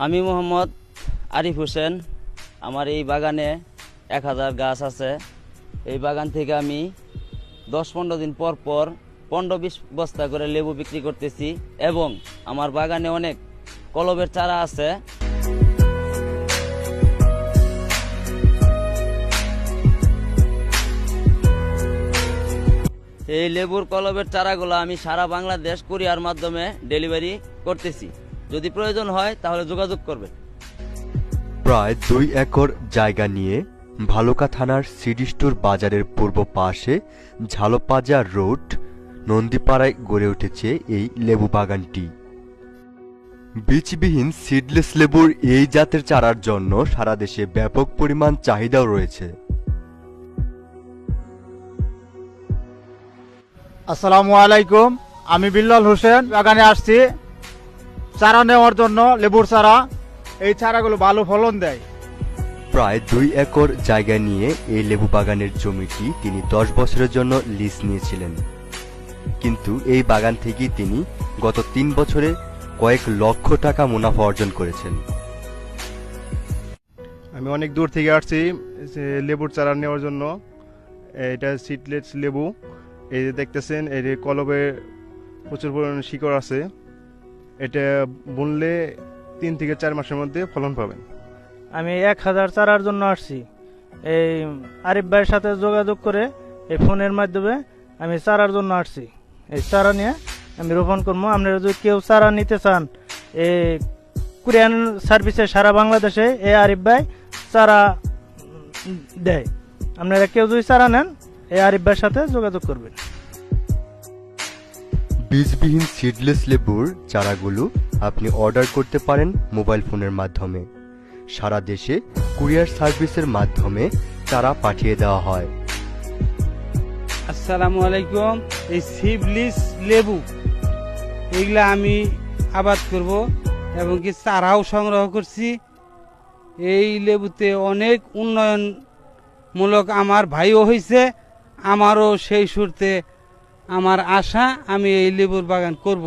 আমি মোহাম্মদ আরিফ হোসেন। আমার এই বাগানে 1000 গাছ আছে। এই বাগান থেকে আমি 10-15 দিন পর পর 15-20 বস্তা করে লেবু বিক্রি করতেছি এবং আমার বাগানে অনেক কলবের চারা আছে। এই লেবুর কলবের চারাগুলো আমি সারা বাংলাদেশ কুরিয়ার মাধ্যমে ডেলিভারি করতেছি। যদি প্রয়োজন হয় তাহলে যোগাযোগ করবেন। প্রায় 2 একর জায়গা নিয়ে ভালুকা থানার সিডি স্টোর বাজারের পূর্ব পাশে ঝালপাজা রোড নন্দীপাড়ায় গড়ে উঠেছে এই লেবু বাগানটি। বীজবিহীন সিডলেস লেবুর এই জাতের চারার জন্য সারা দেশে ব্যাপক পরিমাণ চাহিদাও রয়েছে। আসসালামু আলাইকুম, আমি বিল্লাল হোসেন। বাগানে আসছি চারা নেওয়ার জন্য, লেবুর চারা। এই চারাগুলো ভালো ফলন দেয়। প্রায় 2 একর জায়গা নিয়ে এই লেবু বাগানের জমিটি তিনি 10 বছরের জন্য লিজ নিয়েছিলেন, কিন্তু এই বাগান থেকেই তিনি গত 3 বছরে কয়েক লক্ষ টাকা মুনাফা অর্জন করেছেন। আমি অনেক দূর থেকে আসছি লেবুর চারা নেওয়ার জন্য। এটা সিডলেস লেবু। এই যে দেখতেছেন, এর কলবে প্রচুর পরিমাণে শিকড় আছে। এটা বুনলে 3 থেকে 4 মাসের মধ্যে ফলন পাবেন। আমি 1000 চারার জন্য আসছি। এই আরিফ ভাইয়ের সাথে যোগাযোগ করে এই ফোনের মাধ্যমে আমি চারার জন্য আসছি। এই চারা নিয়ে আমি রোপণ করবো। আপনারা যদি কেউ চারা নিতে চান, এই কুরিয়ান সার্ভিসে সারা বাংলাদেশে এই আরিফ ভাই চারা দেয়। আপনারা কেউ যদি চারা নেন, এই আরিফ ভাইয়ের সাথে যোগাযোগ করবেন। বীজবিহীন সিডলেস লেবুর চারাগুলো আপনি অর্ডার করতে পারেন মোবাইল ফোনের মাধ্যমে। সারা দেশে কুরিয়ার সার্ভিসের মাধ্যমে চারা পাঠিয়ে দেওয়া হয়। আসসালামু আলাইকুম। এই সিডলেস লেবু এগুলা আমি আবাদ করব এবং কি চারাও সংগ্রহ করছি। এই লেবুতে অনেক উন্নয়নমূলক আমার ভাইও হয়েছে, আমারও সেই সুরতে আমার আশা আমি এই লেবুর বাগান করব।